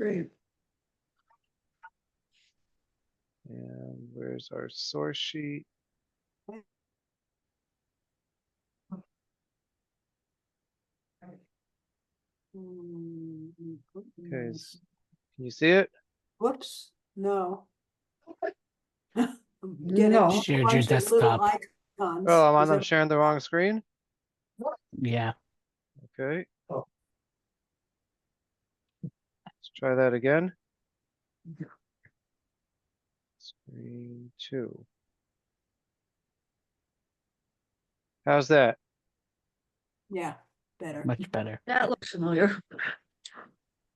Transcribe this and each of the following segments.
Great. And where's our source sheet? Okay, can you see it? Whoops, no. I'm getting No. a Shared your bunch of little desktop. icons. Oh, Is I'm that- sharing the wrong screen? Yeah. Okay. Oh. Let's try that again. Screen 2. How's that? Yeah, better. Much better. That looks familiar.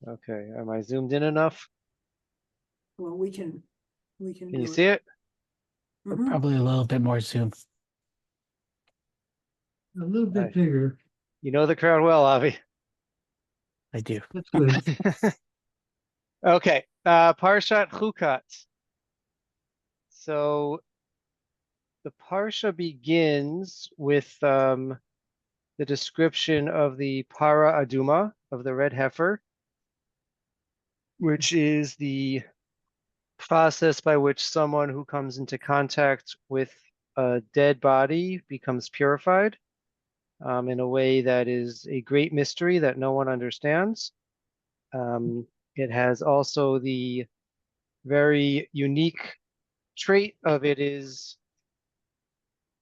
Okay, am I zoomed in enough? Well, we can Can do you see it? Mhm. Probably a little bit more zoom. A little bit Right. bigger. You know the crowd well, Avi. I do. That's good. Okay, Parshat Chukat. So the Parsha begins with the description of the Para Aduma, of the red heifer, which is the process by which someone who comes into contact with a dead body becomes purified in a way that is a great mystery that no one understands. It has also the very unique trait of it is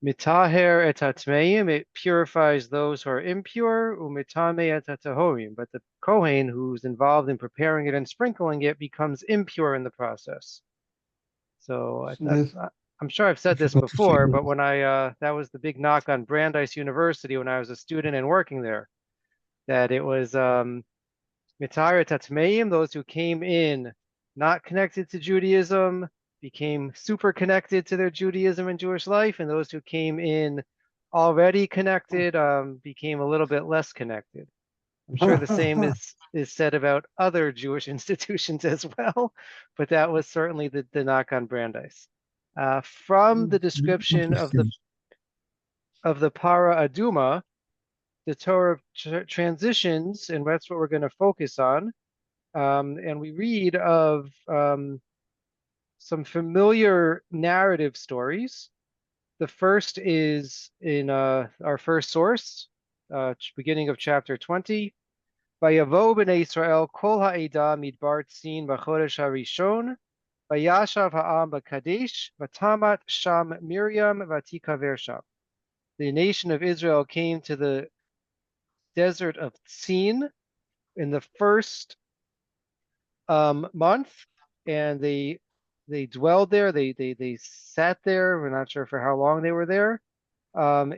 mitaher et hatmeim, it purifies those who are impure, umitame et hatahorim, but the Kohen who's involved in preparing it and sprinkling it becomes impure in the process. So I'm sure I've said this before, but when that was the big knock on Brandeis University when I was a student and working there, that it was Mitara Tatmeim, those who came in not connected to Judaism, became super connected to their Judaism and Jewish life, and those who came in already connected became a little bit less connected. I'm sure the same is said about other Jewish institutions as well, but that was certainly the knock on Brandeis. From the description of the Para Aduma, the Torah transitions, and that's what we're going to focus on. And we read of some familiar narrative stories. The first is in our first source, beginning of chapter 20. Vayavo b'nei Yisrael kol ha'eda midbar tzin b'chodesh harishon, vayashav ha'am b'kadesh, v'tamat sham Miriam v'tikaver sham. The nation of Israel came to the desert of Tzin in the first month, and they dwelled there. They sat there. We're not sure for how long they were there.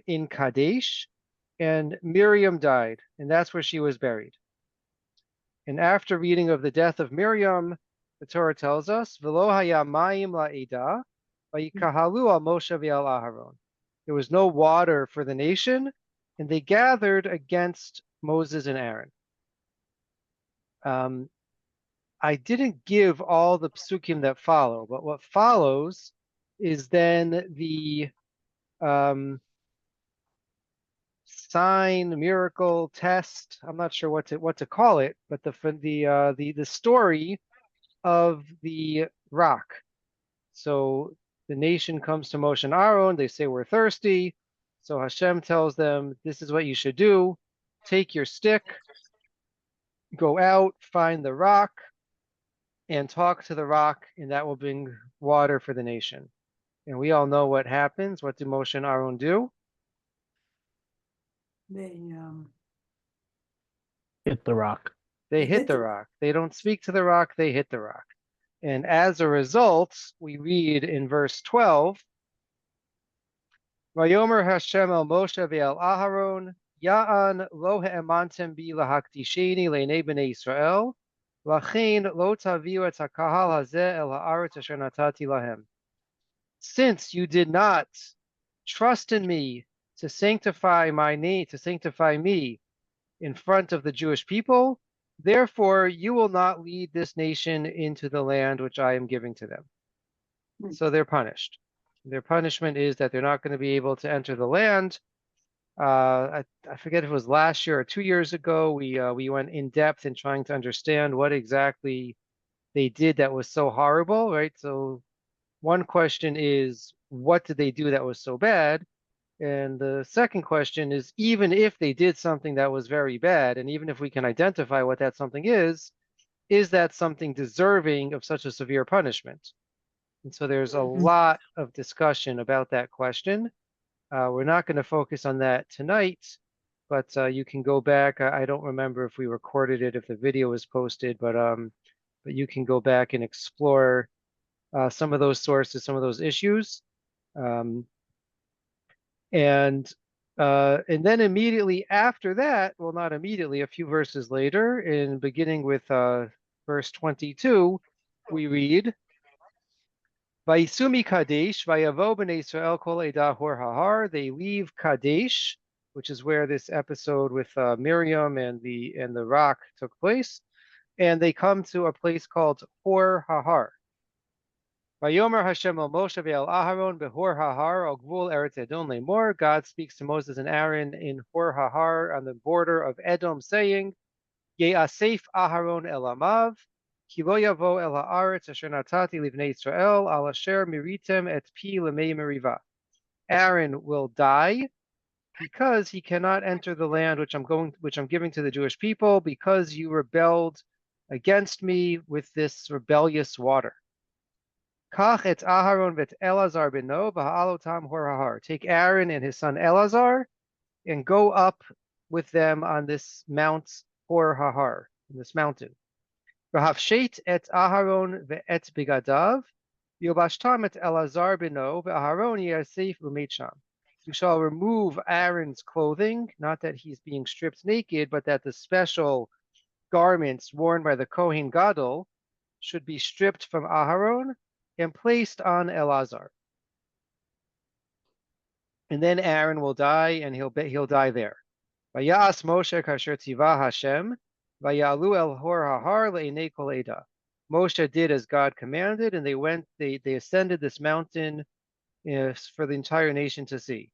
In Kadesh, and Miriam died, and that's where she was buried. And after reading of the death of Miriam, the Torah tells us, "V'lo haya mayim la'eda, vayikahalu al Moshe v'al Aharon." There was no water for the nation, and they gathered against Moses and Aaron. I didn't give all the psukim that follow, but what follows is then the sign, miracle, test. I'm not sure what to call it, but the story of the rock. So the nation comes to Moshe and Aaron. They say we're thirsty. So Hashem tells them, "This is what you should do. Take your stick, go out, find the rock, and talk to the rock, and that will bring water for the nation." And we all know what happens. What do Moshe and Aaron do? They Hit the rock. They hit the rock. They don't speak to the rock, they hit the rock. And as a result, we read in verse 12, Vayomer Hashem el Moshe ve'el Aharon, Ya'an lo ha'emantem bi lahakdisheni le'nei b'nei Yisrael, lachein lo taviu et hakahal hazeh el ha'aretz asher natati lahem. Since you did not trust in me to sanctify my name, to sanctify me in front of the Jewish people, therefore you will not lead this nation into the land which I am giving to them. So they're punished. Their punishment is that they're not going to be able to enter the land I forget if it was last year or 2 years ago, we went in depth in trying to understand what exactly they did that was so horrible, right? So one question is, what did they do that was so bad? And the second question is, even if they did something that was very bad, and even if we can identify what that something is that something deserving of such a severe punishment? And so there's a lot of discussion about that question. We're not going to focus on that tonight, but you can go back. I don't remember if we recorded it, if the video was posted, but you can go back and explore some of those sources, some of those issues. Um, and then immediately after that, well, not immediately, a few verses later, in beginning with verse 22, we read, Vayisumi Kadesh, Vayavo b'nei Israel kol eda hor hahar. They leave Kadesh, which is where this episode with Miriam and the rock took place, and they come to a place called Hor Hahar. Vayomer Hashem el Moshe ve'el Aharon behor hahar al gvul Eretz Edom lemor. God speaks to Moses and Aaron in Hor Hahar on the border of Edom, saying, Ye'asef Aharon el amav, ki lo yavo el haaretz asher natati livnei Israel al asher miritem et pi lemei meriva. Aaron will die because he cannot enter the land which I'm giving to the Jewish people, because you rebelled against me with this rebellious water. Kach et Aharon vet Elazar beno v'ha'alotam hor hahar. Take Aaron and his son Elazar and go up with them on this Mount Hor Hahar, in this mountain. V'hafshet et Aharon ve'et bigadav v'yobashtam et Elazar beno v'Aharon yasef u'met sham. You shall remove Aaron's clothing, not that he's being stripped naked, but that the special garments worn by the Kohen Gadol should be stripped from Aharon and placed on Elazar. And then Aaron will die, and he'll die there. Vayas Moshe kasher tiva Hashem, vayalu el hor hahar le'enei kol eda. Moshe did as God commanded, and they ascended this mountain for the entire nation to see.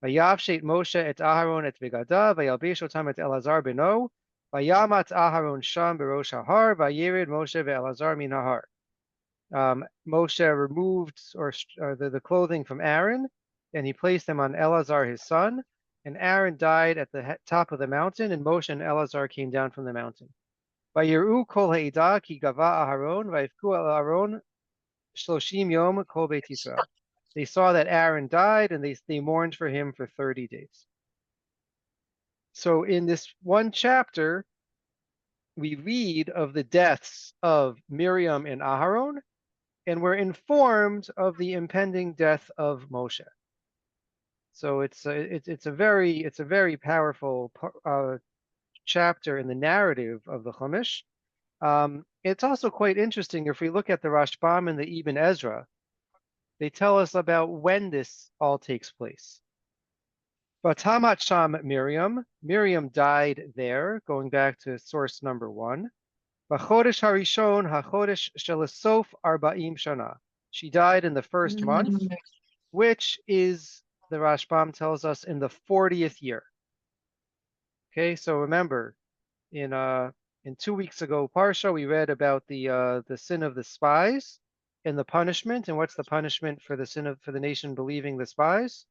Vayavshet Moshe et Aharon et begadav, vayalbesh otam et Elazar beno, vayamat Aharon sham berosh hahar, vayered Moshe ve'Elazar min hahar. Moshe removed the clothing from Aaron, and he placed them on Elazar his son, and Aaron died at the top of the mountain, and Moshe and Elazar came down from the mountain. Vayiru kol ha'edah ki gava Aharon, vayifku el Aaron shloshim yom kol beit Yisrael. They saw that Aaron died, and they mourned for him for 30 days. So in this one chapter, we read of the deaths of Miriam and Aharon, and we're informed of the impending death of Moshe. So it's a very powerful chapter in the narrative of the Chumash. It's also quite interesting if we look at the Rashbam and the Ibn Ezra. They tell us about when this all takes place. Batamat Sham Miriam died there, going back to source number 1. B'chodesh harishon hachodesh shelasof arba'im shana. She died in the first month, which is, the Rashbam tells us, in the 40th year. Okay, so remember, in 2 weeks ago, Parsha, we read about the sin of the spies and the punishment. And what's the punishment for the sin for the nation believing the spies?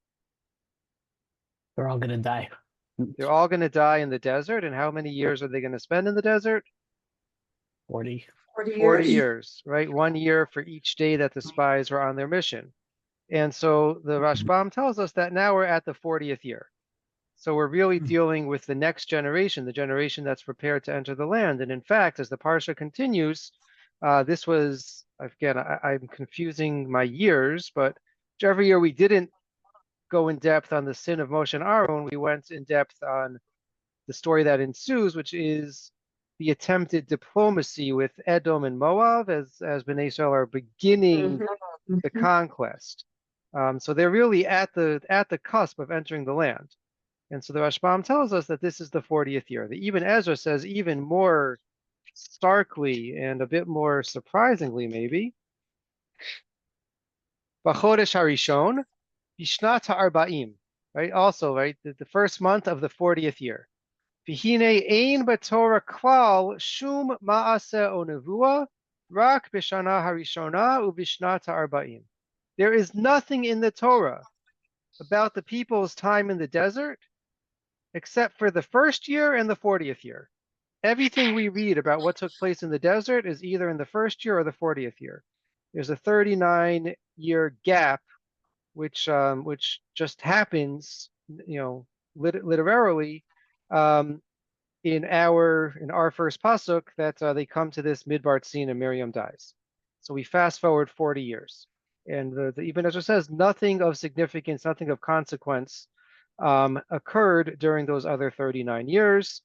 They're all gonna die. They're all going to die in the desert. And how many years are they going to spend in the desert? 40. 40 years, right? 1 year for each day that the spies were on their mission. And so the Rashbam tells us that now we're at the 40th year. So we're really dealing with the next generation, the generation that's prepared to enter the land. And in fact, as the Parsha continues, this was, again, I'm confusing my years, but every year we didn't go in depth on the sin of Moshe and Aaron. We went in depth on the story that ensues, which is the attempted diplomacy with Edom and Moab as Bnei Israel are beginning the conquest. So they're really at the cusp of entering the land. And so the Rashbam tells us that this is the 40th year. The Ibn Ezra says even more starkly and a bit more surprisingly, maybe, B'chodesh harishon, bishnat ha'arba'im. right? Also, right, the first month of the 40th year. V'hine ein b'Torah klal shum ma'aseh o nevuah rak b'shana harishona u'b'shnat ha'arba'im. There is nothing in the Torah about the people's time in the desert except for the first year and the 40th year. Everything we read about what took place in the desert is either in the first year or the 40th year. There's a 39-year gap, which just happens, literally, in our first pasuk that they come to this midbar scene and Miriam dies. So we fast forward 40 years, and the Ibn Ezra says nothing of significance, nothing of consequence occurred during those other 39 years.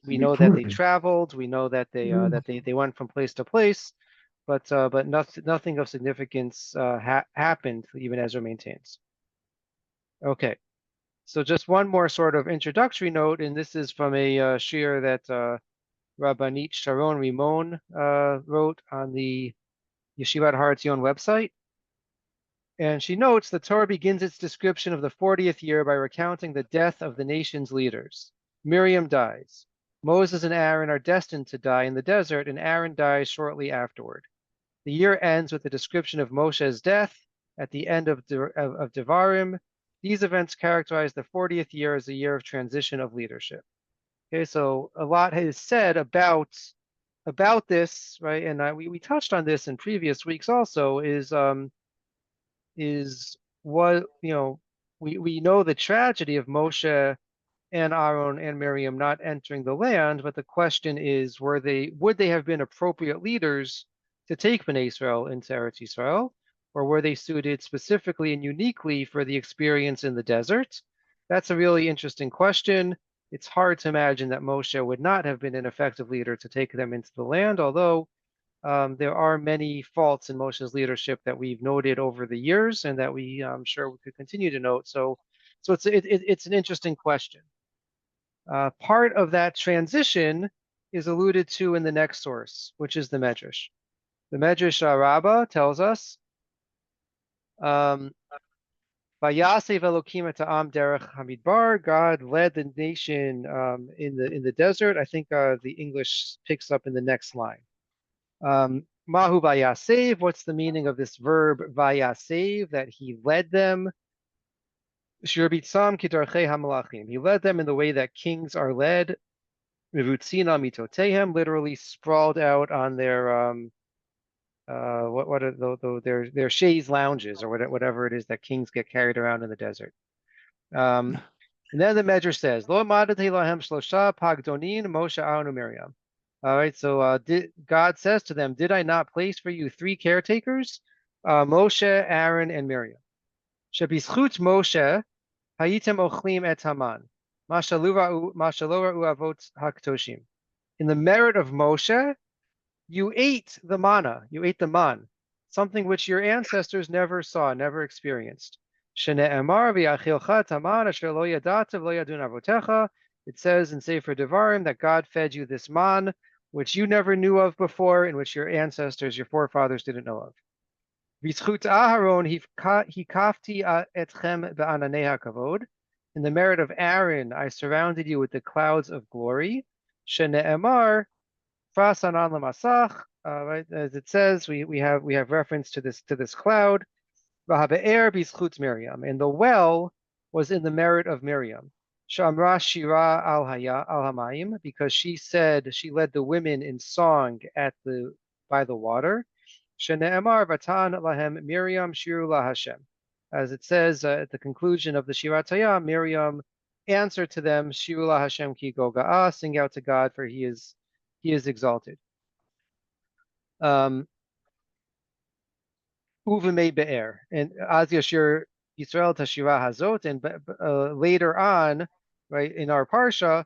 We know that they traveled. We know that they went from place to place, but nothing of significance happened. Even Ezra maintains. Okay, so just one more sort of introductory note, and this is from a shir that Rabbanit Sharon Rimon wrote on the Yeshivat Har Etzion website. And she notes the Torah begins its description of the 40th year by recounting the death of the nation's leaders. Miriam dies. Moses and Aaron are destined to die in the desert, and Aaron dies shortly afterward. The year ends with the description of Moshe's death at the end of Devarim. These events characterize the 40th year as a year of transition of leadership. Okay, so a lot is said about this, right? And we touched on this in previous weeks also, is what, we know the tragedy of Moshe and Aaron and Miriam not entering the land, but the question is, would they have been appropriate leaders to take Bnei Israel into Eretz Yisrael, or were they suited specifically and uniquely for the experience in the desert? That's a really interesting question. It's hard to imagine that Moshe would not have been an effective leader to take them into the land, although there are many faults in Moshe's leadership that we've noted over the years, and that I'm sure we could continue to note. So it's an interesting question. Part of that transition is alluded to in the next source, which is the Medrash. The Medrash Rabbah tells us, Vayasev Elokim et ha'am derech hamidbar. God led the nation in the desert. I think the English picks up in the next line. Mahu vayasev. What's the meaning of this verb vayasev? That he led them. Shir bitzam kidarchei hamalachim. He led them in the way that kings are led. Mivutzina mitotehem, literally sprawled out on their what are their chaise lounges, or whatever it is that kings get carried around in the desert. And then the Medrash says, Lo madati lahem shlosha pagdonin Moshe Aaron Miriam. All right, so God says to them, did I not place for you 3 caretakers? Moshe, Aaron, and Miriam. Shebischut Moshe hayitem ochlim et haman. Mashalo ra'u avot haktoshim. In the merit of Moshe, you ate the manna, you ate the man, something which your ancestors never saw, never experienced. Shene'emar v'yachilcha taman asher lo yadatev lo yadun avotecha. It says in Sefer Devarim that God fed you this man, which you never knew of before, and which your ancestors, your forefathers, didn't know of. V'zchut Aharon hikafti etchem be'ananei hakavod. In the merit of Aaron, I surrounded you with the clouds of glory. Shene'emar Frasanan lamasach, right? As it says, we have reference to this cloud. Vahabe'er bischut Miriam, and the well was in the merit of Miriam. Shamra shira al hamayim, because she led the women in song by the water. Shene'emar vatan lahem Miriam shiru la Hashem. As it says at the conclusion of the Shirat Hayam, Miriam answered to them, shiru la Hashem ki goga'ah, sing out to God, for he is exalted. Uvimei be'er, and Az Yashir Yisrael Tashira Hazot, and later on, right, in our parsha,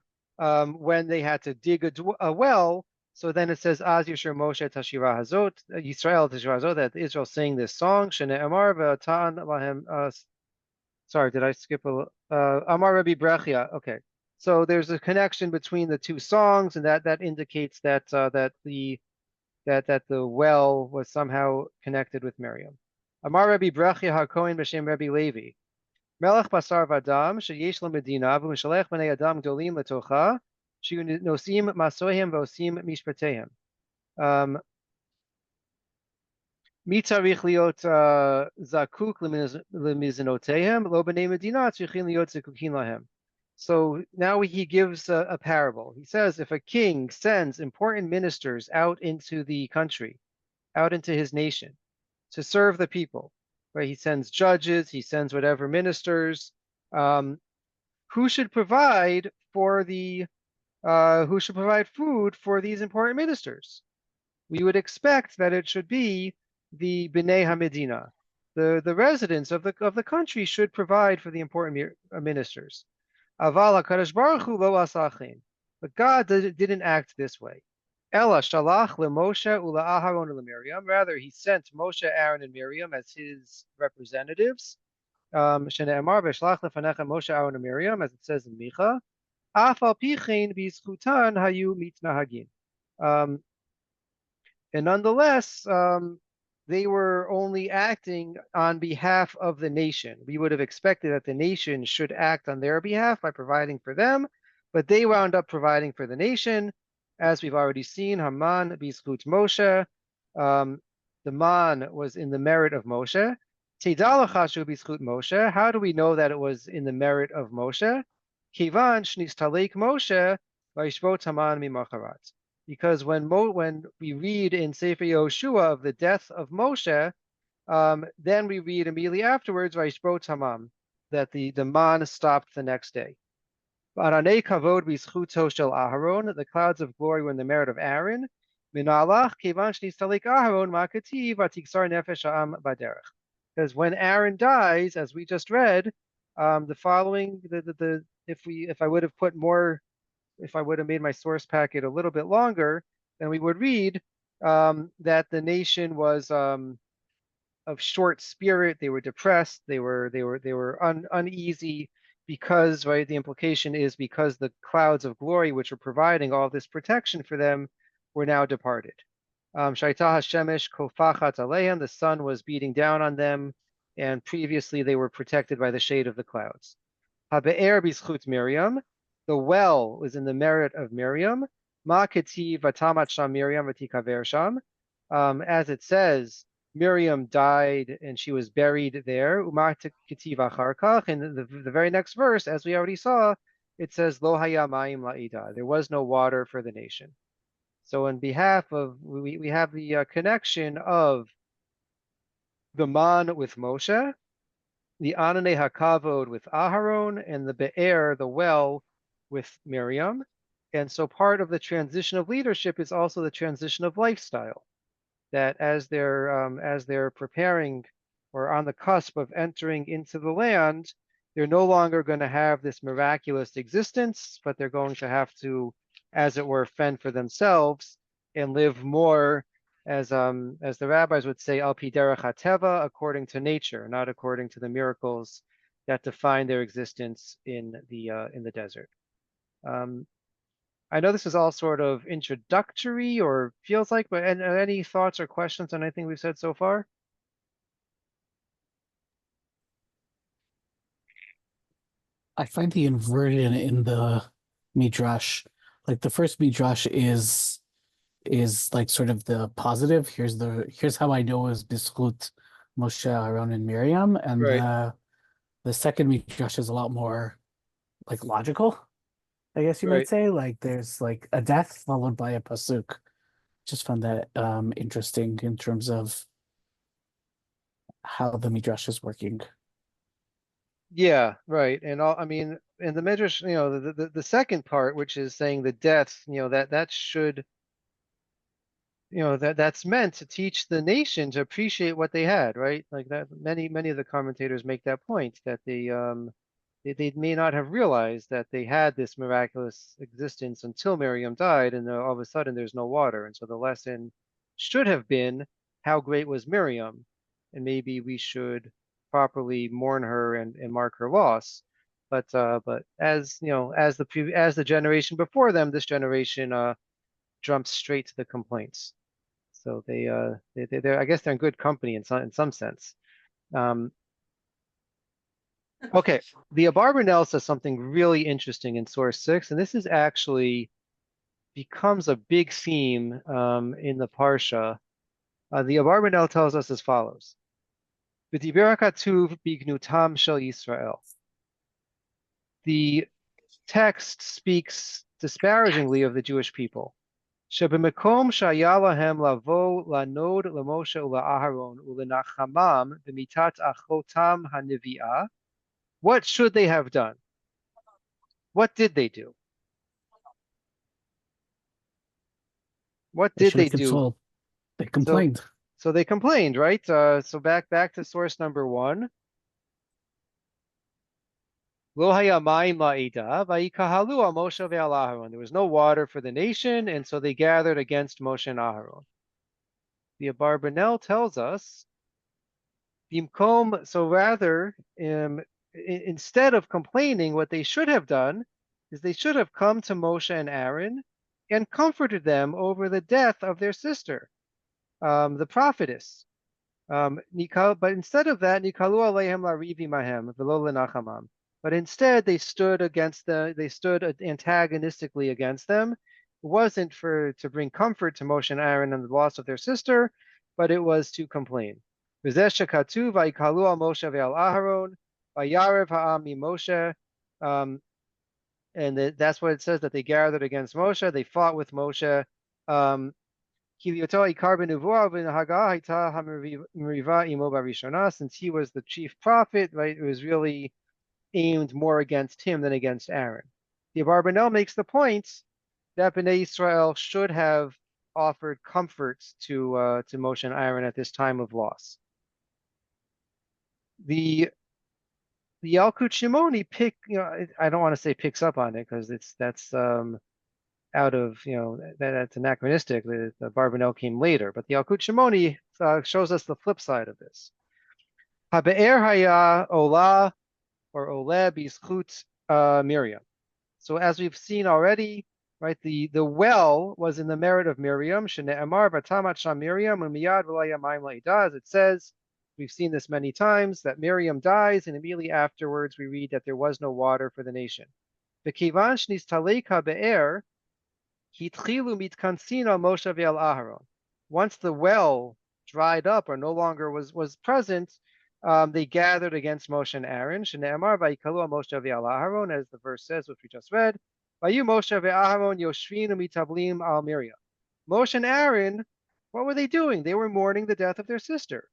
when they had to dig a well, so then it says Az Yashir Moshe Tashira Hazot, Yisrael Tashira Hazot, that Israel sang this song. Shene Amar v'Atan lahem. Sorry, did I skip Amar Rabbi Brechia? Okay, so there's a connection between the two songs, and that indicates that the well was somehow connected with Miriam. Amar Rabbi Brechia HaKohen b'Shem Rabbi Levi. Melech basar v'adam sheyesh lemedina v'mishalech b'nei adam gdolim letocha shiu nosim masohem v'osim mishpatehem. Mi tzarich liot zakuk lemizanotehem lo b'nei medina tzrichin liot zakukin lahem. So now he gives a parable. He says, if a king sends important ministers out into the country, out into his nation, to serve the people, right? He sends judges, he sends whatever ministers. Who should provide for the who should provide food for these important ministers? We would expect that it should be the Bnei Hamedina. The residents of the country should provide for the important ministers. Aval HaKadosh Baruch Hu lo asachin. But God didn't act this way. Ela shalach leMoshe ula'Aharon u'leMiriam. Rather, he sent Moshe, Aaron, and Miriam as his representatives. Shene'emar v'shlach lefanecha Moshe, Aaron, and Miriam, as it says in Micha. Af al pichein b'zchutan hayu mitnahagin. And nonetheless, they were only acting on behalf of the nation. We would have expected that the nation should act on their behalf by providing for them, but they wound up providing for the nation. As we've already seen, Haman bizchut Moshe. The man was in the merit of Moshe. Teidalachashu bizchut Moshe. How do we know that it was in the merit of Moshe? Kivan shnistalek Moshe vayishvot Haman mimacharat. Because when we read in Sefer Yehoshua of the death of Moshe, then we read immediately afterwards, Vayishbot Hamam, that the man stopped the next day. Aranei kavod b'zchuto shel Aharon, the clouds of glory were in the merit of Aaron. Minalach kevan shnistalik Aharon ma'kativ atiksar nefesh ha'am baderech. Because when Aaron dies, as we just read, the following, if I would have put more, if I would have made my source packet a little bit longer, then we would read that the nation was of short spirit. They were depressed. They were uneasy because, right, the implication is because the clouds of glory, which were providing all this protection for them, were now departed. Shaita Hashemesh kofachat aleim, the sun was beating down on them, and previously they were protected by the shade of the clouds. Habe'er b'zchut Miriam, the well was in the merit of Miriam. Ma ketiv vatamat sham Miriam v'tikaver sham. As it says, Miriam died and she was buried there. Uma ketiv achar kach. In the very next verse, as we already saw, it says lo haya mayim la'ida. There was no water for the nation. So on behalf of, we have the connection of the man with Moshe, the Anane HaKavod with Aharon, and the Be'er, the well, with Miriam. And so part of the transition of leadership is also the transition of lifestyle. That as they're preparing or on the cusp of entering into the land, they're no longer going to have this miraculous existence, but they're going to have to, as it were, fend for themselves and live more as the rabbis would say, al pi derech hateva, according to nature, not according to the miracles that define their existence in the desert. I know this is all sort of introductory or feels like, but any thoughts or questions on anything we've said so far? I find the inversion in the midrash, like the first midrash is like sort of the positive. Here's how I know it was Bishut, Moshe, Aaron, and Miriam, and Right. the second midrash is a lot more like logical, I guess you might Right. say. Like there's like a death followed by a pasuk. Just found that interesting in terms of how the midrash is working. Yeah, right. And all, I mean, in the Midrash, the second part, which is saying the death, that should, that's meant to teach the nation to appreciate what they had, right? Like that, many of the commentators make that point that they may not have realized that they had this miraculous existence until Miriam died, and all of a sudden there's no water. And so the lesson should have been how great was Miriam, and maybe we should properly mourn her and mark her loss. But as as the generation before them, this generation jumps straight to the complaints. So they're I guess they're in good company in some sense. Um, Okay, the Abarbanel says something really interesting in source 6, and this is actually becomes a big theme in the Parsha. The Abarbanel tells us as follows. V'diber hakatuv bignutam shel Yisrael. The text speaks disparagingly of the Jewish people. שבמקום שהיה להם לבוא לענוד למשה ולאהרון ולנחמם במיתת אחותם הנביאה, what should they have done? What did they do? What They did should they have do? consoled. They So, complained. so they complained, right? So back to source number 1. Lo haya mayim la'ida, vayikahalu al Moshe ve'al Aharon. There was no water for the nation, and so they gathered against Moshe and Aharon. The Abarbanel tells us, so rather, instead of complaining, what they should have done is they should have come to Moshe and Aaron and comforted them over the death of their sister, the prophetess. But instead of that, Nikalu aleihem larivi mahem v'lo lenachamam. But instead, they stood antagonistically against them. It wasn't to bring comfort to Moshe and Aaron and the loss of their sister, but it was to complain. V'zeh shekatuv vayikalu al Moshe ve'al Aharon vayarev ha'am Moshe. And that's what it says, that they gathered against Moshe. They fought with Moshe. Since he was the chief prophet, right, it was really aimed more against him than against Aaron. The Abarbanel makes the point that Bnei Israel should have offered comforts to Moshe and Aaron at this time of loss. The Yalkut Shimoni I don't want to say picks up on it because that's out of, that's anachronistic. The Barbanel came later, but the Yalkut Shimoni shows us the flip side of this. Habe'er haya ola or ole bizchut Miriam. So as we've seen already, right, the well was in the merit of Miriam. Shene'emar v'tamat sham Miriam u'miyad v'lo yamayim la'ida. As it says, we've seen this many times, that Miriam dies, and immediately afterwards we read that there was no water for the nation. V'kivan shnistalek habe'er, once the well dried up or no longer was present, they gathered against Moshe and Aaron. Shene'emar vayikalu Moshe ve'al Aharon, as the verse says, which we just read. Vayu Moshe ve'Aharon yoshvin u'mitablim al Miriam. Moshe and Aaron, what were they doing? They were mourning the death of their sister.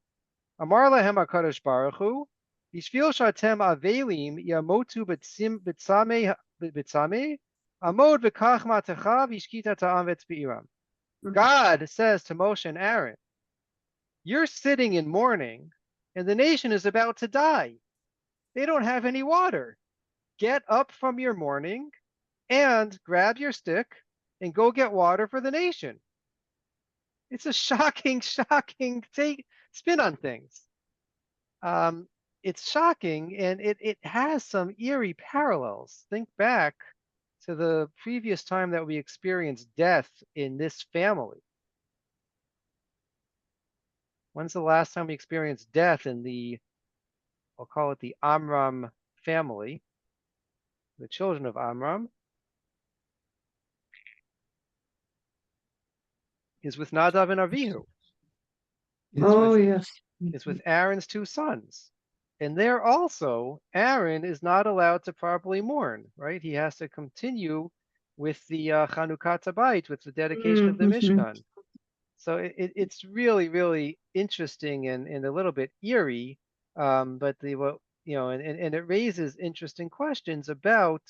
Amar lahem HaKadosh Baruch Hu, Yishvil shatem avelim yamotu b'tzameh Amod v'kach matecha v'ishkita ta'am v'tzbi'iram. God says to Moshe and Aaron, you're sitting in mourning, and the nation is about to die. They don't have any water. Get up from your mourning and grab your stick and go get water for the nation. It's a shocking spin on things. It's shocking, and it has some eerie parallels. Think back to the previous time that we experienced death in this family. When's the last time we experienced death in I'll call it the Amram family, the children of Amram? Is with Nadav and Avihu. Yes. It's with Aaron's 2 sons. And there also, Aaron is not allowed to properly mourn, right? He has to continue with the Chanukat Habayit, with the dedication of the Mishkan. So it's really, really interesting and a little bit eerie, but and it raises interesting questions about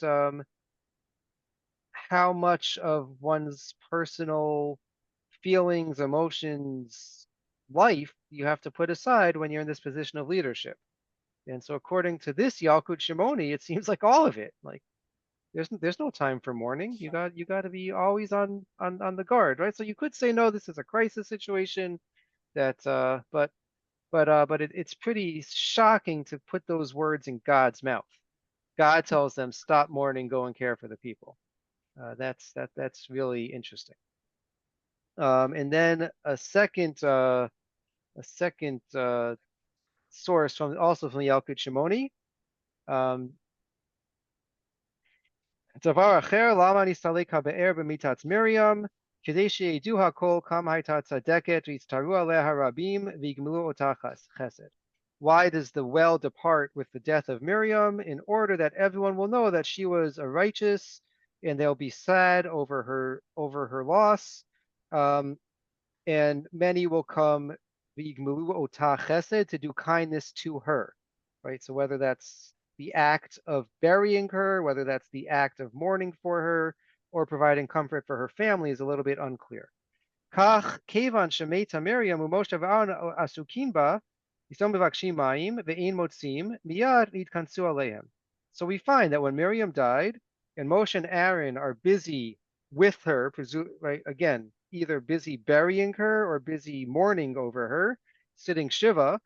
how much of one's personal feelings, emotions, life you have to put aside when you're in this position of leadership. And so according to this Yalkut Shimoni, it seems like all of it. Like there's no time for mourning. You got to be always on the guard, right? So you could say, no, this is a crisis situation. But it's pretty shocking to put those words in God's mouth. God tells them, stop mourning, go and care for the people. That's really interesting. And then a second source from the Yalkut Shimoni. דבר אחר, למה נסתלק הבאר במיתת מרים? כדי שידעו הכל כמה הייתה צדקת ויצטערו עליה רבים ויגמלו אותה חסד. Why does the well depart with the death of Miriam? In order that everyone will know that she was a righteous, and they'll be sad over her loss. And many will come v'yigmelu ota chesed to do kindness to her, right? So whether that's the act of burying her, whether that's the act of mourning for her, or providing comfort for her family is a little bit unclear. Kach kevan shemeta Miriam u'Moshe v'Aaron asukim ba, yisam mevakshim mayim ve'ein motzim miyad nitkansu aleihem. So we find that when Miriam died, and Moshe and Aaron are busy with her, right? Again, either busy burying her or busy mourning over her, sitting shiva.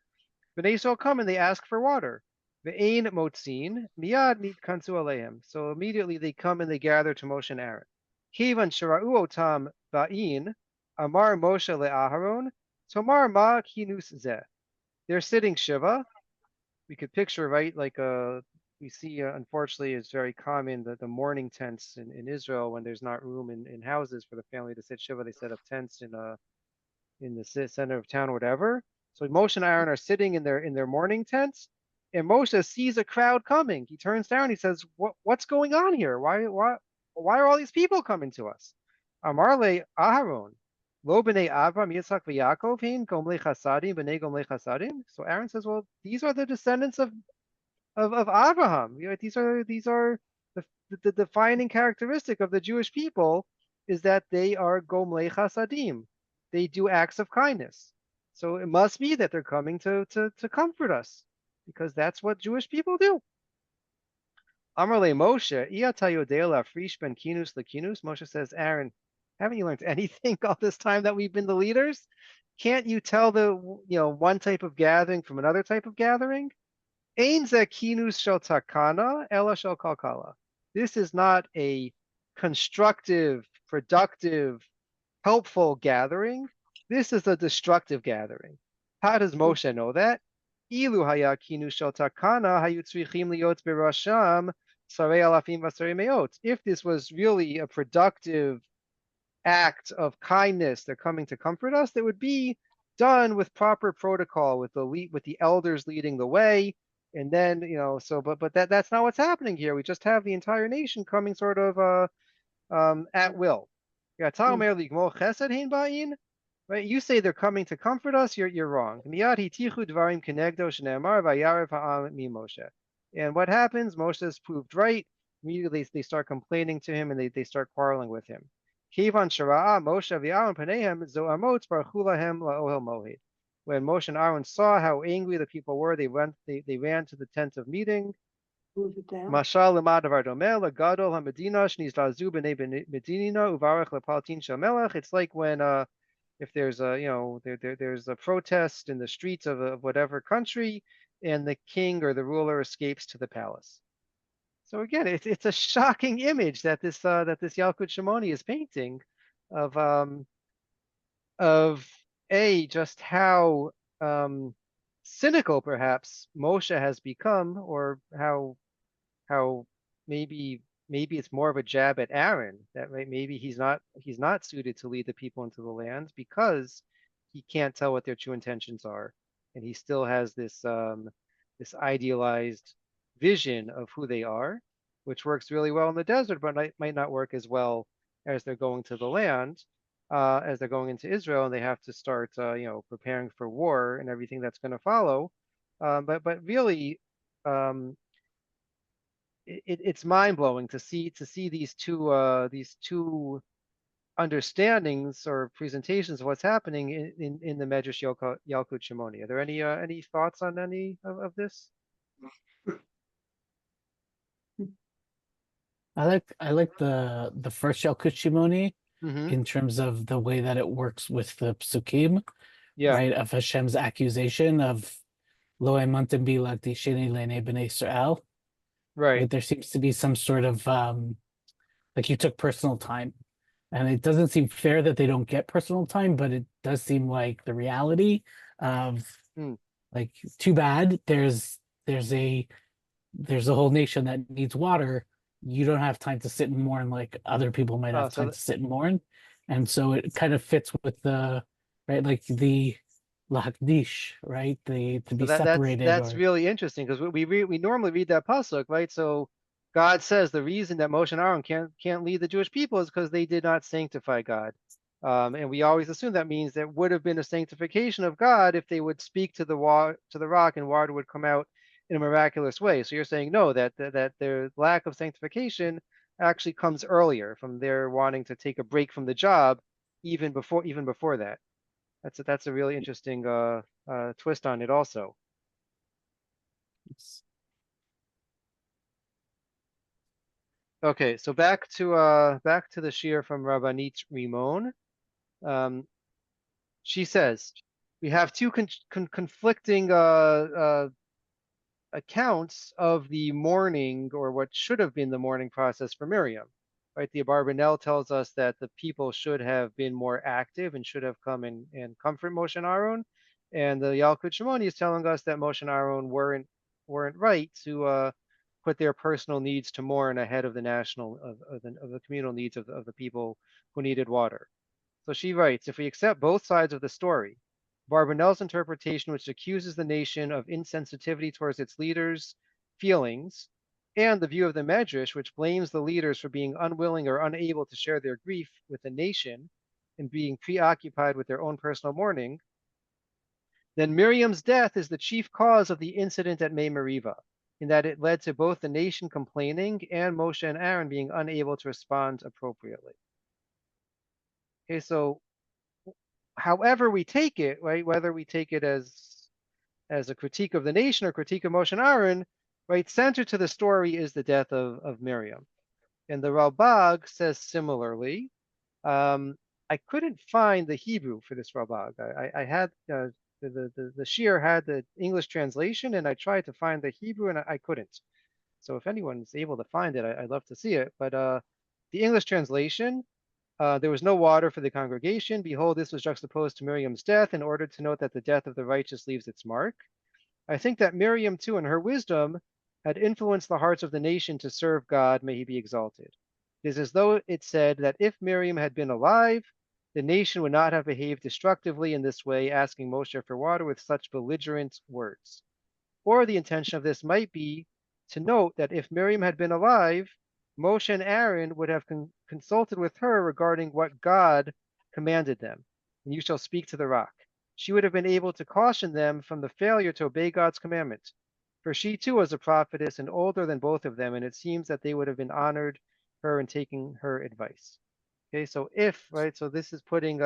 Bnei Yisrael come and they ask for water. Ve'ein motzin miyad nitkansu aleihem. So immediately they come and they gather to Moshe and Aaron. Kivan shera'u otam ba'in amar Moshe le'Aharon tomar ma kinus zeh. They're sitting shiva. We could picture, right, like we see, unfortunately, it's very common that the mourning tents in Israel, when there's not room in houses for the family to sit shiva, they set up tents in the center of town or whatever. So Moshe and Aaron are sitting in their mourning tents, and Moshe sees a crowd coming. He turns down. He says, "What's going on here? Why are all these people coming to us?" Amar le Aharon, lo b'nei Avram, Yitzchak, v'Yaakov hin gomlei chasadim b'nei gomlei chasadim. So Aaron says, "Well, these are the descendants of Abraham. You know, these are the defining characteristic of the Jewish people is that they are gomlei chasadim. They do acts of kindness. So it must be that they're coming to comfort us, because that's what Jewish people do." Amarle Moshe, Iyata yodea lafrish ben kinus lekinus. Moshe says, "Aaron, haven't you learned anything all this time that we've been the leaders? Can't you tell the one type of gathering from another type of gathering? Ein ze kinus shel takana ela shel kalkala." This is not a constructive, productive, helpful gathering. This is a destructive gathering. How does Moshe know that? Ilu haya kinus shel takana hayu tzrichim liot berasham sarei alafim v'sarei meot. If this was really a productive act of kindness, they're coming to comfort us, that would be done with proper protocol, with the elders leading the way, and then but that's not what's happening here. We just have the entire nation coming sort of at will. Yeah, right? You say they're coming to comfort us. You're wrong. And what happens? Moshe is proved right. Immediately they start complaining to him, and they start quarreling with him. When Moshe and Aaron saw how angry the people were, they ran to the tent of meeting. Move it down. It's like when if there's there's a protest in the streets of whatever country, and the king or the ruler escapes to the palace. So again, it's a shocking image that this Yalkut Shimoni is painting of just how cynical perhaps Moshe has become, or how maybe it's more of a jab at Aaron, that maybe he's not suited to lead the people into the land, because he can't tell what their true intentions are, and he still has this idealized vision of who they are, which works really well in the desert, but might not work as well as they're going to the land, as they're going into Israel, and they have to start preparing for war and everything that's going to follow. But really, it's mind-blowing to see these two understandings or presentations of what's happening in the Medrash Yalkut Shimoni. Are there any thoughts on any of this? I like the first Yalkut Shimoni Mm-hmm. in terms of the way that it works with the psukim, Yeah. right? Of Hashem's accusation of Lo emantem bi l'akdisheni le'nei b'nei Yisrael. Right. There seems to be some sort of like you took personal time, and it doesn't seem fair that they don't get personal time, but it does seem like the reality of like, too bad there's a there's a whole nation that needs water. You don't have time to sit and mourn like other people might have So time to sit and mourn. And so it kind of fits with the, right, like the Lahakdish, right? The to So be that's separated that's or really interesting because we normally read that pasuk, right? So God says the reason that Moshe and Aaron can't lead the Jewish people is because they did not sanctify God, and we always assume that means there would have been a sanctification of God if they would speak to the rock and water would come out in a miraculous way. So you're saying no, that their lack of sanctification actually comes earlier from their wanting to take a break from the job even before that. That's a really interesting twist on it also. Okay, so back to the shir from Rabbanit Rimon. Um, she says we have two conflicting accounts of the mourning or what should have been the mourning process for Miriam. Right, the Abarbanel tells us that the people should have been more active and should have come and comfort Moshe and Aaron, and the Yalkut Shimoni is telling us that Moshe and Aaron weren't right to put their personal needs to mourn ahead of the national of the communal needs of the people who needed water. So she writes, if we accept both sides of the story, Barbanel's interpretation, which accuses the nation of insensitivity towards its leaders' feelings, and the view of the Medrash, which blames the leaders for being unwilling or unable to share their grief with the nation and being preoccupied with their own personal mourning, then Miriam's death is the chief cause of the incident at Mei Meriva, in that it led to both the nation complaining and Moshe and Aaron being unable to respond appropriately. Okay, so however we take it, right, whether we take it as a critique of the nation or critique of Moshe and Aaron, right, center to the story is the death of Miriam. And the Ralbag says similarly. Um, I couldn't find the Hebrew for this Ralbag. I had the Shir had the English translation, and I tried to find the Hebrew, and I couldn't. So if anyone's able to find it, I'd love to see it. But the English translation, there was no water for the congregation. Behold, this was juxtaposed to Miriam's death in order to note that the death of the righteous leaves its mark. I think that Miriam, too, in her wisdom, had influenced the hearts of the nation to serve God, may he be exalted. It is as though it said that if Miriam had been alive, the nation would not have behaved destructively in this way, asking Moshe for water with such belligerent words. Or the intention of this might be to note that if Miriam had been alive, Moshe and Aaron would have consulted with her regarding what God commanded them. And you shall speak to the rock. She would have been able to caution them from the failure to obey God's commandment. For she too was a prophetess and older than both of them, and it seems that they would have been honored her in taking her advice. Okay, so right, so this is putting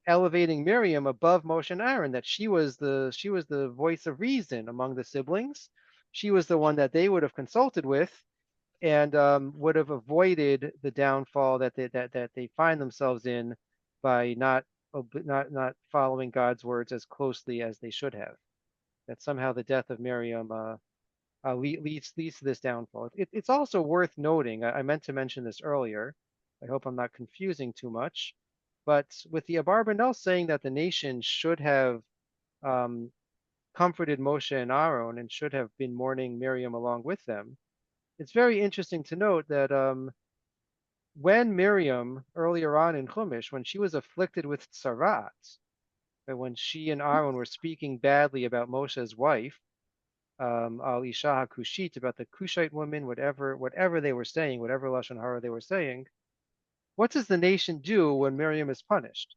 elevating Miriam above Moshe and Aaron, that she was the voice of reason among the siblings. She was the one that they would have consulted with and would have avoided the downfall that they find themselves in by not following God's words as closely as they should have. That somehow the death of Miriam leads to this downfall. It's also worth noting. I meant to mention this earlier. I hope I'm not confusing too much. But with the Abarbanel saying that the nation should have um, comforted Moshe and Aaron and should have been mourning Miriam along with them, it's very interesting to note that when Miriam, earlier on in Chumash, when she was afflicted with tsarat, and when she and Aaron were speaking badly about Moshe's wife, Al Isha HaKushit, about the Cushite woman, whatever they were saying, whatever Lashon Hara they were saying, what does the nation do when Miriam is punished?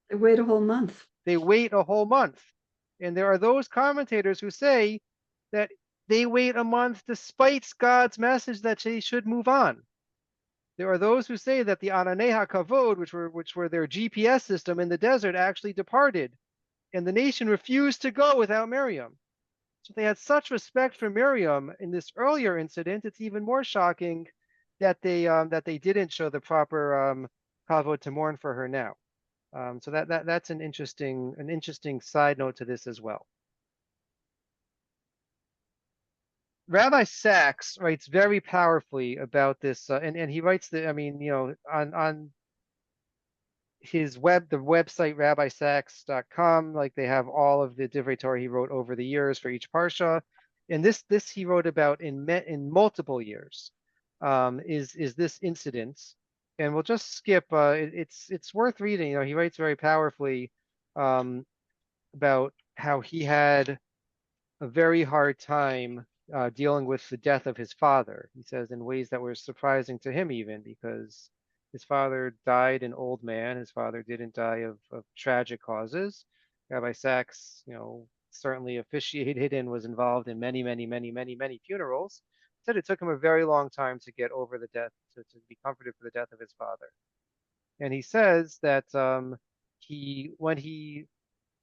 They wait a whole month. They wait a whole month. And there are those commentators who say that they wait a month despite God's message that they should move on. There are those who say that the Ananei HaKavod, which were their GPS system in the desert, actually departed, and the nation refused to go without Miriam. So they had such respect for Miriam in this earlier incident. It's even more shocking that they didn't show the proper kavod to mourn for her now. So that's an interesting side note to this as well. Rabbi Sachs writes very powerfully about this, and he writes that, I mean, on the website rabbisachs.com, like they have all of the divrei Torah he wrote over the years for each parsha, And this he wrote about in multiple years, is this incident. And we'll just skip, it's worth reading. He writes very powerfully about how he had a very hard time dealing with the death of his father. He says in ways that were surprising to him, even because his father died an old man. His father didn't die of tragic causes. Rabbi Sachs, certainly officiated and was involved in many, many, many, many, many funerals. Said it took him a very long time to get over the death, to be comforted for the death of his father. And he says that when he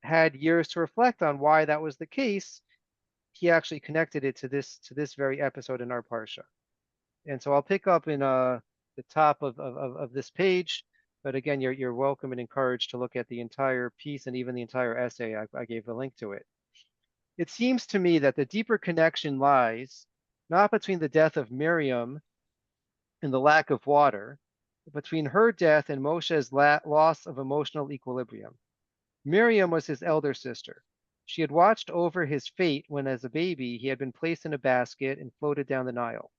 had years to reflect on why that was the case, he actually connected it to this very episode in our parsha. And so I'll pick up in the top of this page. But again, you're welcome and encouraged to look at the entire piece and even the entire essay. I gave a link to it. It seems to me that the deeper connection lies not between the death of Miriam and the lack of water, but between her death and Moshe's loss of emotional equilibrium. Miriam was his elder sister. She had watched over his fate when, as a baby, he had been placed in a basket and floated down the Nile.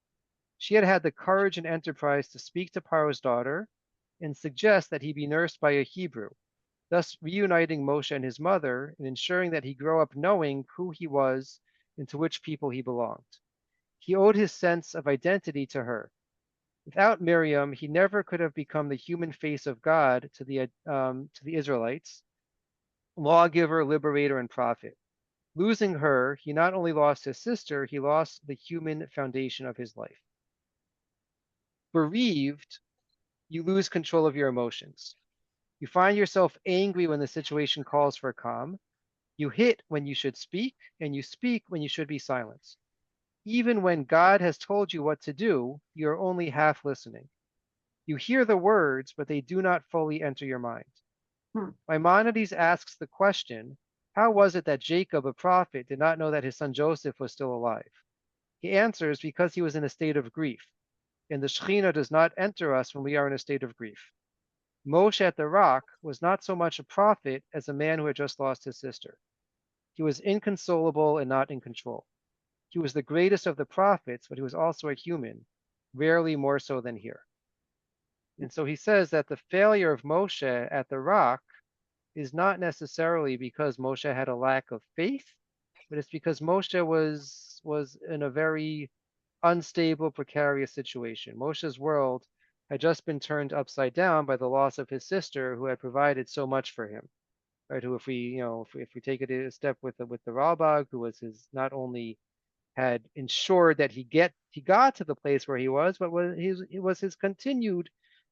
She had had the courage and enterprise to speak to Paro's daughter and suggest that he be nursed by a Hebrew, thus reuniting Moshe and his mother and ensuring that he grow up knowing who he was and to which people he belonged. He owed his sense of identity to her. Without Miriam, he never could have become the human face of God to the Israelites, lawgiver, liberator, and prophet. Losing her, he not only lost his sister, he lost the human foundation of his life. Bereaved, you lose control of your emotions. You find yourself angry when the situation calls for calm. You hit when you should speak, and you speak when you should be silent. Even when God has told you what to do, you are only half listening. You hear the words, but they do not fully enter your mind. Maimonides asks the question, how was it that Jacob, a prophet, did not know that his son Joseph was still alive? He answers, because he was in a state of grief, and the Shekhinah does not enter us when we are in a state of grief. Moshe at the rock was not so much a prophet as a man who had just lost his sister. He was inconsolable and not in control. He was the greatest of the prophets, but he was also a human, rarely more so than here. And so he says that the failure of Moshe at the rock is not necessarily because Moshe had a lack of faith, but it's because Moshe was in a very unstable, precarious situation. Moshe's world had just been turned upside down by the loss of his sister, who had provided so much for him. Right? Who, if we take it a step with the Ralbag, who was his, not only had ensured that he got to the place where he was, but it was his continued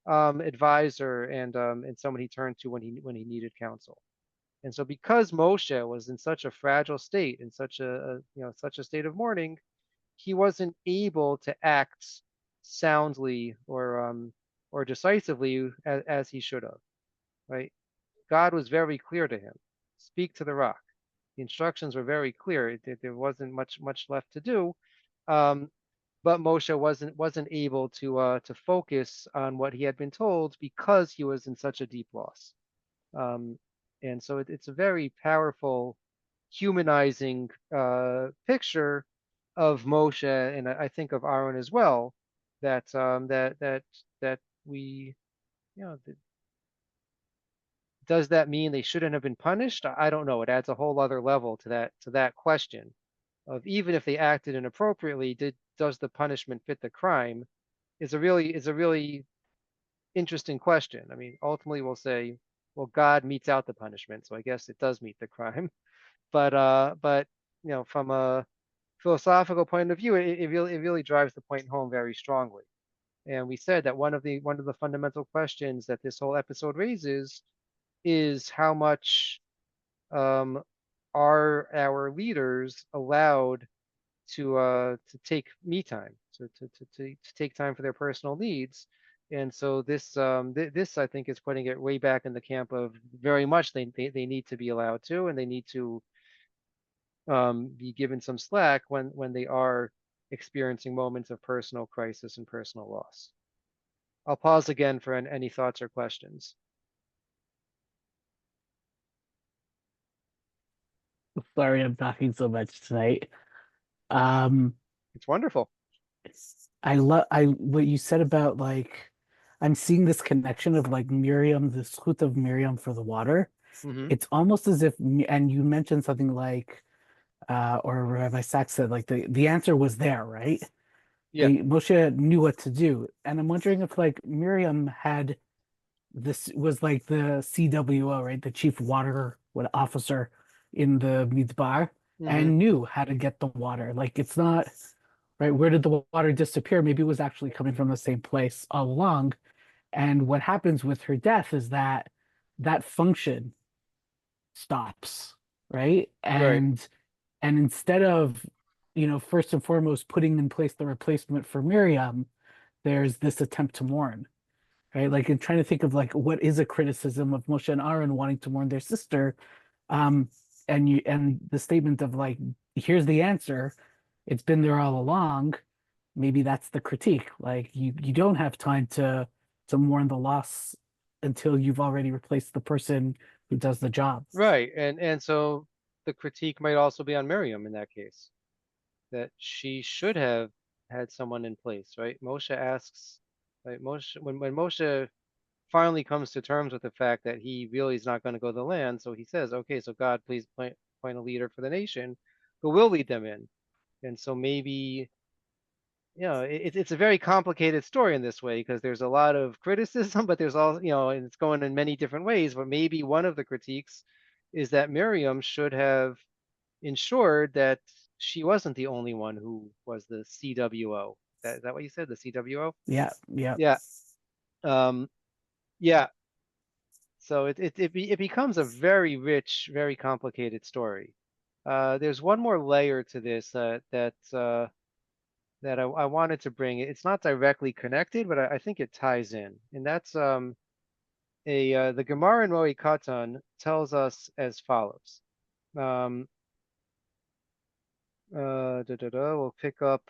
advisor and someone he turned to when he needed counsel. And so, because Moshe was in such a fragile state, in such a state of mourning, he wasn't able to act soundly or decisively as he should have. Right? God was very clear to him. Speak to the rock. The instructions were very clear. There wasn't much left to do. But Moshe wasn't able to focus on what he had been told because he was in such a deep loss. And so it's a very powerful, humanizing picture of Moshe, and I think of Aaron as well. That we, does that mean they shouldn't have been punished? I don't know. It adds a whole other level to that question of, even if they acted inappropriately, does the punishment fit the crime? Is a really interesting question. I mean, ultimately we'll say, well, God metes out the punishment, so I guess it does meet the crime. But from a philosophical point of view, it really drives the point home very strongly. And we said that one of the fundamental questions that this whole episode raises is, how much are our leaders allowed to take me time, to take time for their personal needs? And so this I think is putting it way back in the camp of very much they need to be allowed to, and they need to be given some slack when they are experiencing moments of personal crisis and personal loss. I'll pause again for any thoughts or questions. Sorry, I'm talking so much tonight. It's wonderful. I what you said about like I'm seeing this connection of like Miriam, the zchut of Miriam for the water. Hmm. It's almost as if, and you mentioned something like, or Rabbi Sachs said, like the answer was there, right? Yeah. Moshe knew what to do, and I'm wondering if like Miriam had this was like the CWO, right, the chief water what officer in the Midbar, Hmm. and knew how to get the water. Like it's not right. Where did the water disappear? Maybe it was actually coming from the same place all along. And what happens with her death is that that function stops, right? Right. And instead of, first and foremost putting in place the replacement for Miriam, there's this attempt to mourn, right? Like in trying to think of like what is a criticism of Moshe and Aaron wanting to mourn their sister, um, and the statement of like, here's the answer, it's been there all along. Maybe that's the critique. Like you don't have time to mourn the loss until you've already replaced the person who does the job. Right. And so the critique might also be on Miriam in that case, that she should have had someone in place, right? Moshe asks, right? When Moshe finally comes to terms with the fact that he really is not going to go to the land, so he says, okay, so God, please point a leader for the nation who will lead them in. And so maybe, it's a very complicated story in this way because there's a lot of criticism, but there's all, and it's going in many different ways. But maybe one of the critiques is that Miriam should have ensured that she wasn't the only one who was the CWO. Is that what you said? The CWO? Yeah, yeah. Yeah. Um, yeah. So it becomes a very rich, very complicated story. There's one more layer to this that I wanted to bring. It's not directly connected, but I think it ties in, and that's the Gemara in Moed Katan tells us as follows. Um, we'll pick up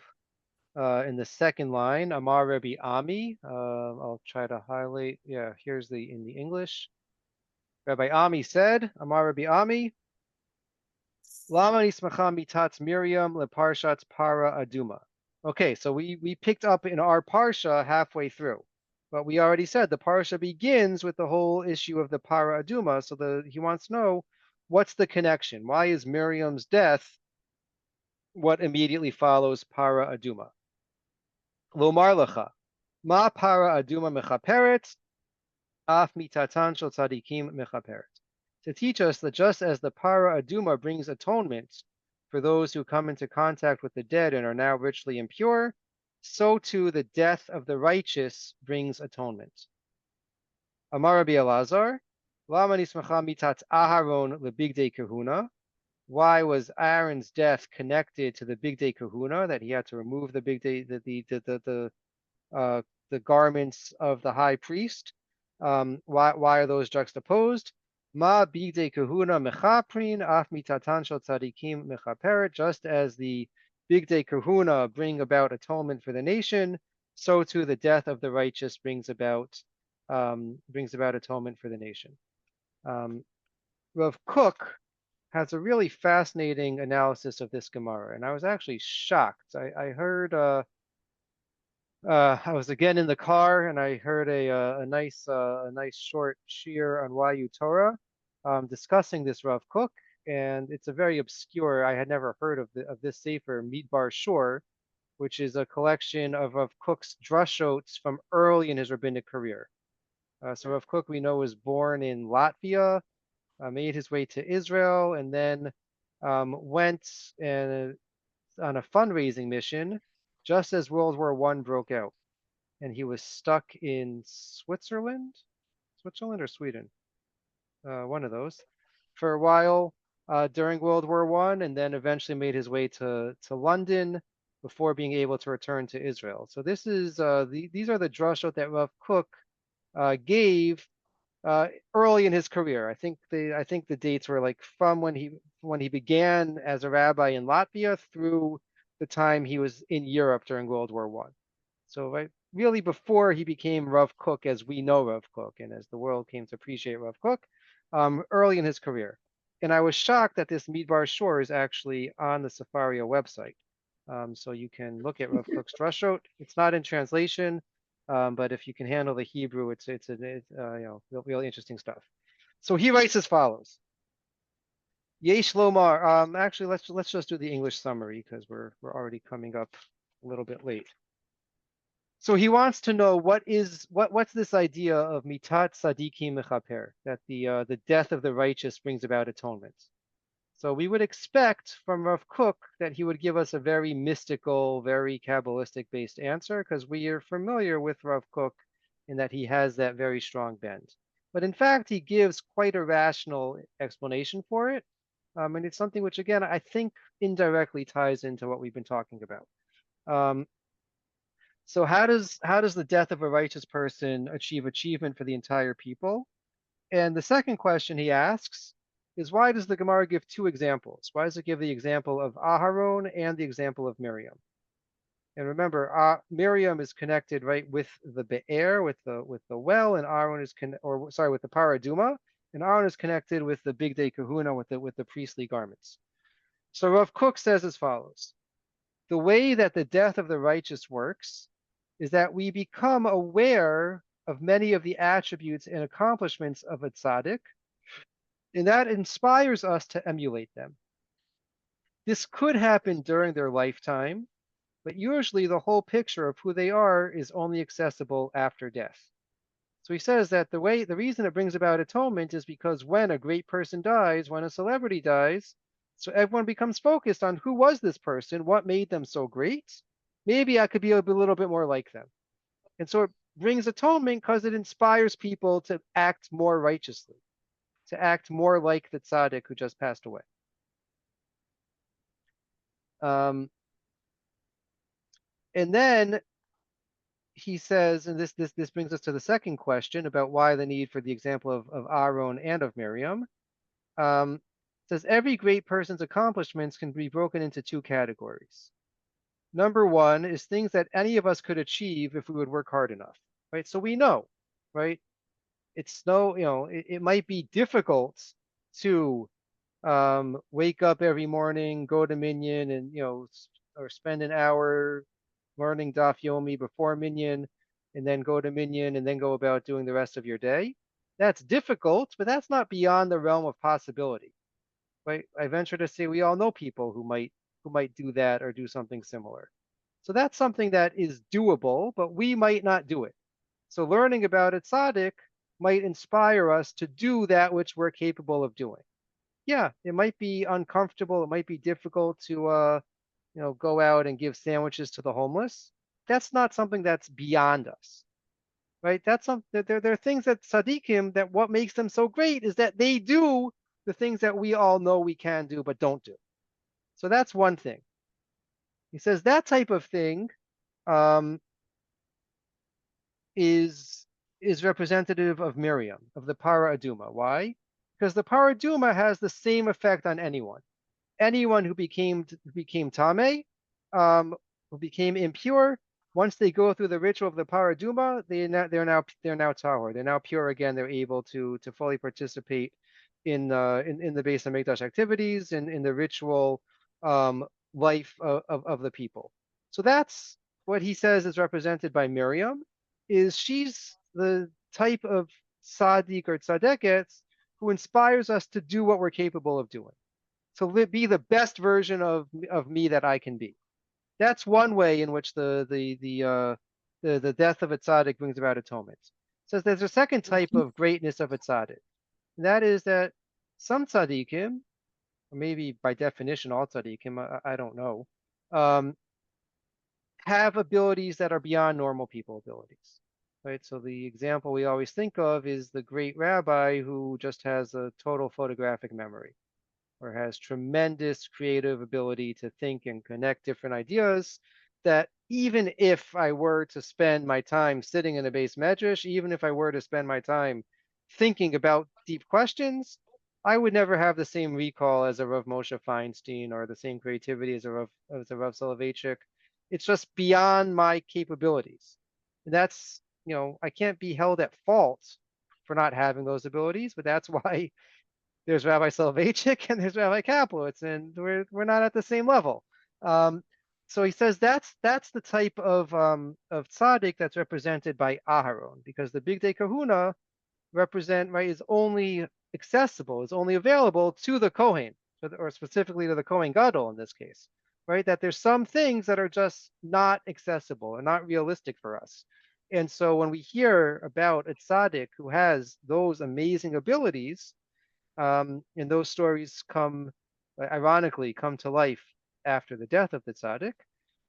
in the second line, Amar Rabbi Ami. I'll try to highlight. Yeah, here's in the English. Rabbi Ami said, Amar Rabbi Ami, Lama nismacha mitat Miriam leparshat para aduma. Okay, so we picked up in our parsha halfway through, but we already said the parsha begins with the whole issue of the para aduma. So he wants to know what's the connection. Why is Miriam's death what immediately follows para aduma? Lomar lecha, ma para aduma mechaperet, af mitatan shel tzadikim mechaperet. To teach us that just as the para aduma brings atonement for those who come into contact with the dead and are now richly impure, so too the death of the righteous brings atonement. Amar Rabbi Elazar, lama nismacha mitat Aharon lebigdei kahuna. Why was Aaron's death connected to the bigdei kahuna, that he had to remove the bigdei, the garments of the high priest? Why are those juxtaposed? Ma bigdei kahuna mechaprin af mitatan shel tzadikim mechaperet. Just as the bigdei kahuna bring about atonement for the nation, so too the death of the righteous brings about atonement for the nation. Rav Kook has a really fascinating analysis of this Gemara, and I was actually shocked. I heard I was again in the car, and I heard a nice short shiur on YU Torah discussing this Rav Kook, and it's a very obscure. I had never heard of this sefer Midbar Shor, which is a collection of Rav Kook's drushots from early in his rabbinic career. So Rav Kook, we know, was born in Latvia, made his way to Israel, and then went on a fundraising mission just as World War I broke out. And he was stuck in Switzerland or Sweden, one of those, for a while during World War I, and then eventually made his way to London before being able to return to Israel. So this is these are the drushot that Rav Kook gave early in his career. I think the dates were like from when he began as a rabbi in Latvia through the time he was in Europe during World War I. So right, really before he became Rav Kook as we know Rav Kook and as the world came to appreciate Rav Kook, early in his career. And I was shocked that this Midbar Shor is actually on the Sefaria website. So you can look at Rav Kook's Drushot. It's not in translation, but if you can handle the Hebrew, it's real interesting stuff. So he writes as follows. Yesh Lomar. Actually, let's just do the English summary because we're already coming up a little bit late. So he wants to know what's this idea of mitat tzadikim mechaper, that the death of the righteous brings about atonement. So we would expect from Rav Kook that he would give us a very mystical, very Kabbalistic based answer, because we are familiar with Rav Kook in that he has that very strong bend. But in fact, he gives quite a rational explanation for it. And it's something which, again, I think indirectly ties into what we've been talking about. So how does the death of a righteous person achieve achievement for the entire people? And the second question he asks is, why does the Gemara give two examples? Why does it give the example of Aharon and the example of Miriam? And remember, Miriam is connected right with the Be'er, with the well, and Aaron is with the Paraduma, and Aaron is connected with the Big Day Kahuna, with the priestly garments. So Rav Kook says as follows: the way that the death of the righteous works is that we become aware of many of the attributes and accomplishments of a tzaddik, and that inspires us to emulate them. This could happen during their lifetime, but usually the whole picture of who they are is only accessible after death. So he says that the reason it brings about atonement is because when a great person dies, when a celebrity dies, so everyone becomes focused on who was this person, what made them so great. Maybe I could be a little bit more like them. And so it brings atonement because it inspires people to act more righteously, to act more like the tzaddik who just passed away. And then he says, and this brings us to the second question about why the need for the example of Aaron and of Miriam. Says every great person's accomplishments can be broken into two categories. Number one is things that any of us could achieve if we would work hard enough, right? So we know, right? It might be difficult to wake up every morning, go to Minyan, and or spend an hour learning Daf Yomi before Minyan, and then go to Minyan, and then go about doing the rest of your day. That's difficult, but that's not beyond the realm of possibility, right? I venture to say we all know people who might do that or do something similar. So that's something that is doable, but we might not do it. So learning about a tzaddik might inspire us to do that which we're capable of doing. Yeah, it might be uncomfortable. It might be difficult to, go out and give sandwiches to the homeless. That's not something that's beyond us, right? There are things that tzaddikim, that what makes them so great is that they do the things that we all know we can do but don't do. So that's one thing. He says that type of thing is representative of Miriam, of the Para Aduma. Why? Because the Para Aduma has the same effect on anyone. Anyone who became Tameh, who became impure, once they go through the ritual of the Para Aduma, they're now tahor. They're now pure again. They're able to fully participate in the Beis Hamikdash activities and in the ritual life of the people. So that's what he says is represented by Miriam. Is she's the type of tzaddik or tzaddiket who inspires us to do what we're capable of doing, to be the best version of me that I can be. That's one way in which the death of a tzaddik brings about atonement. Says there's a second type of greatness of a tzaddik, and that is that some tzaddikim, or maybe by definition all tzaddikim, I don't know, have abilities that are beyond normal people abilities, right? So the example we always think of is the great rabbi who just has a total photographic memory, or has tremendous creative ability to think and connect different ideas, that even if I were to spend my time sitting in a base medrash, even if I were to spend my time thinking about deep questions, I would never have the same recall as a Rav Moshe Feinstein or the same creativity as a Rav Soloveitchik. It's just beyond my capabilities. And that's, I can't be held at fault for not having those abilities, but that's why there's Rabbi Soloveitchik and there's Rabbi Kaplowitz, and we're not at the same level. So he says that's the type of tzaddik that's represented by Aharon, because the Bigdei Kahuna represent, right, is only accessible, is only available to the Kohen, or specifically to the Kohen Gadol in this case, right? That there's some things that are just not accessible and not realistic for us. And so when we hear about a tzaddik who has those amazing abilities, and those stories come, ironically, come to life after the death of the tzaddik.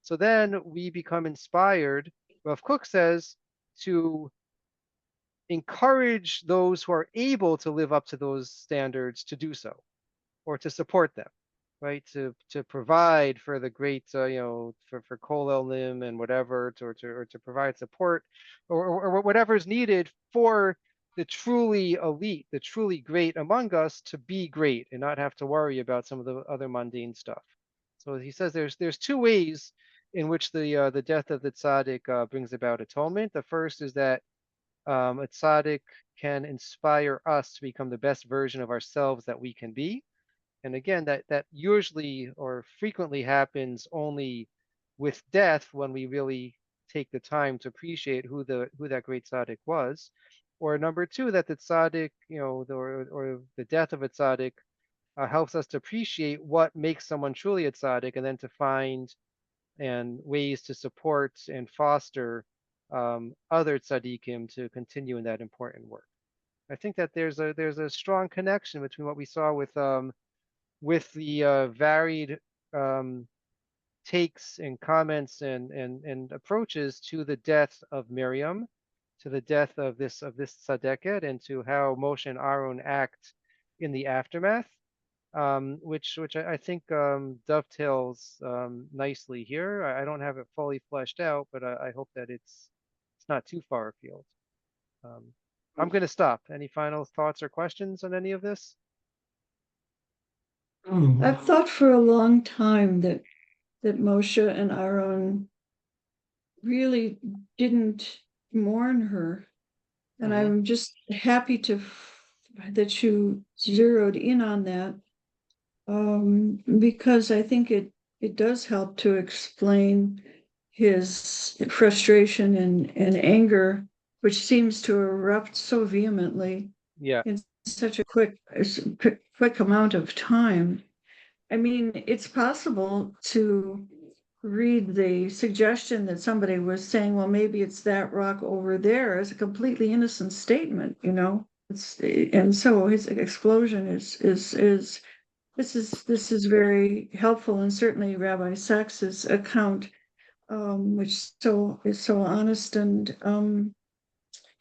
So then we become inspired, Rav Kook says, to encourage those who are able to live up to those standards to do so, or to support them, right? To provide for the great, for Kol Elim and whatever, or to provide support, or whatever is needed for the truly elite, the truly great among us to be great and not have to worry about some of the other mundane stuff. So he says there's two ways in which the death of the tzaddik brings about atonement. The first is that a tzaddik can inspire us to become the best version of ourselves that we can be. And again, that usually or frequently happens only with death, when we really take the time to appreciate who that great tzaddik was. Or number two, that the tzaddik, or the death of a tzaddik helps us to appreciate what makes someone truly a tzaddik, and then to find and ways to support and foster other tzaddikim to continue in that important work. I think that there's a strong connection between what we saw with the varied takes and comments and approaches to the death of Miriam, to the death of this tzaddiket, and to how Moshe and Aaron act in the aftermath, which I think dovetails nicely here. I don't have it fully fleshed out, but I hope that it's not too far afield. I'm going to stop. Any final thoughts or questions on any of this? I've thought for a long time that Moshe and Aaron really didn't mourn her. And I'm just happy that you zeroed in on that, because I think it does help to explain his frustration and anger, which seems to erupt so vehemently in such a quick amount of time. I mean, it's possible to read the suggestion that somebody was saying, well, maybe it's that rock over there, as a completely innocent statement, and so his explosion is this is very helpful, and certainly Rabbi Sachs's account, which is so honest, and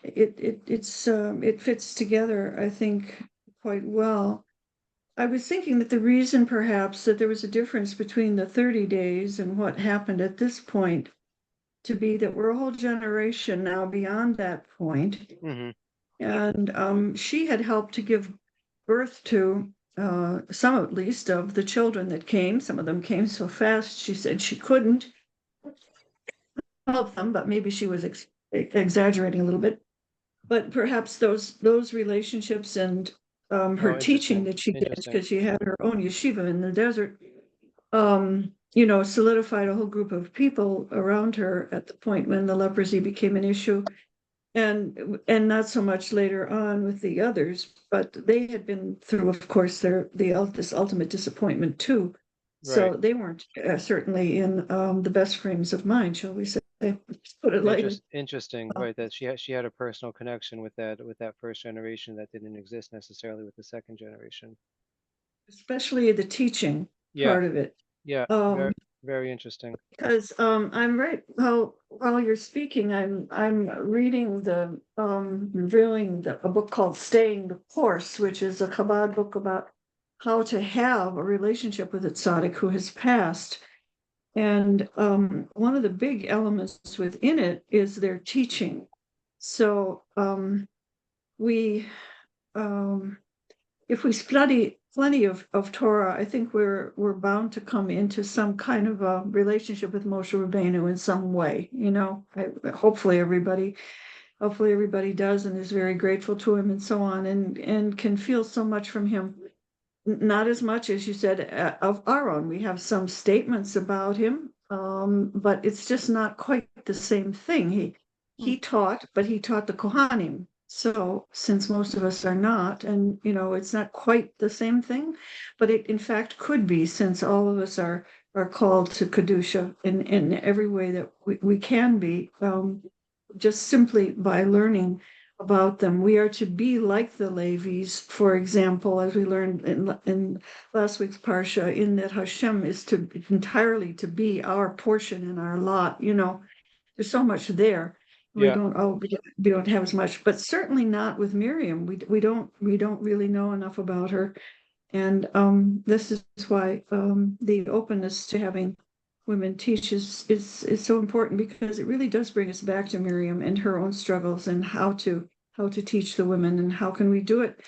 it fits together, I think, quite well. I was thinking that the reason perhaps that there was a difference between the 30 days and what happened at this point to be that we're a whole generation now beyond that point. And she had helped to give birth to some, at least, of the children that came. Some of them came so fast, she said she couldn't help them, but maybe she was exaggerating a little bit. But perhaps those relationships and her teaching that she did, because she had her own yeshiva in the desert, solidified a whole group of people around her at the point when the leprosy became an issue, and not so much later on with the others, but they had been through, of course, this ultimate disappointment too. So they weren't certainly in the best frames of mind, shall we say? Put it lightly. Interesting, right? That she had a personal connection with that first generation that didn't exist necessarily with the second generation. Especially the teaching part of it. Yeah, very interesting. Because I'm right. While you're speaking, I'm reading a book called Staying the Course, which is a Chabad book about how to have a relationship with a tzaddik who has passed. And one of the big elements within it is their teaching. So if we study plenty of Torah, I think we're bound to come into some kind of a relationship with Moshe Rabbeinu in some way. Hopefully everybody does, and is very grateful to him and so on, and can feel so much from him. Not as much as you said of Aaron. We have some statements about him, but it's just not quite the same thing. He taught, but he taught the Kohanim. So since most of us are not, and it's not quite the same thing, but it in fact could be, since all of us are called to Kedusha in every way that we can be, just simply by learning about them. We are to be like the Levis, for example, as we learned in last week's Parsha, in that Hashem is to entirely to be our portion and our lot. There's so much there. We Yeah. we don't have as much, but certainly not with Miriam. We don't really know enough about her. And this is why the openness to having women teach is so important, because it really does bring us back to Miriam and her own struggles, and how to teach the women, and how can we do it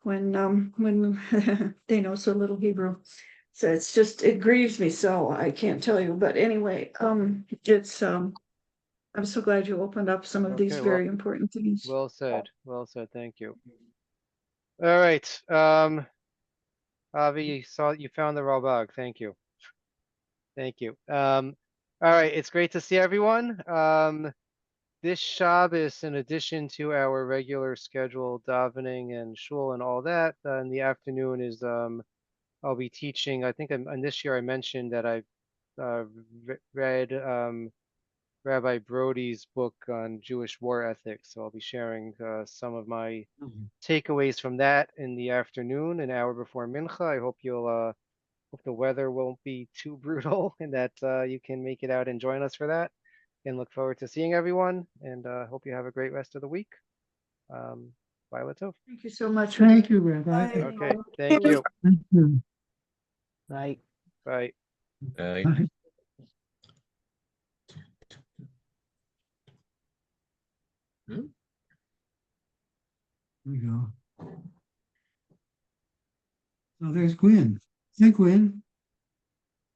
when they know so little Hebrew. So it grieves me so, I can't tell you. But anyway, it's I'm so glad you opened up some of these Okay, very important things. Well said. Well said. Thank you. All right. Avi, you found the raw bug. Thank you. Thank you. All right. It's great to see everyone. This Shabbos, in addition to our regular scheduled davening and shul and all that, in the afternoon is I'll be teaching. I think and this year I mentioned that I read Rabbi Brody's book on Jewish war ethics. So I'll be sharing some of my takeaways from that in the afternoon, an hour before Mincha. I hope you'll hope the weather won't be too brutal, and that you can make it out and join us for that. And look forward to seeing everyone, and hope you have a great rest of the week. Bye, Latov. Thank you so much. Thank you, Rabbi. Bye. Okay, thank you. Thank you. Right. Bye. Bye. Here we go. Oh, there's Gwen. Hey, Gwen.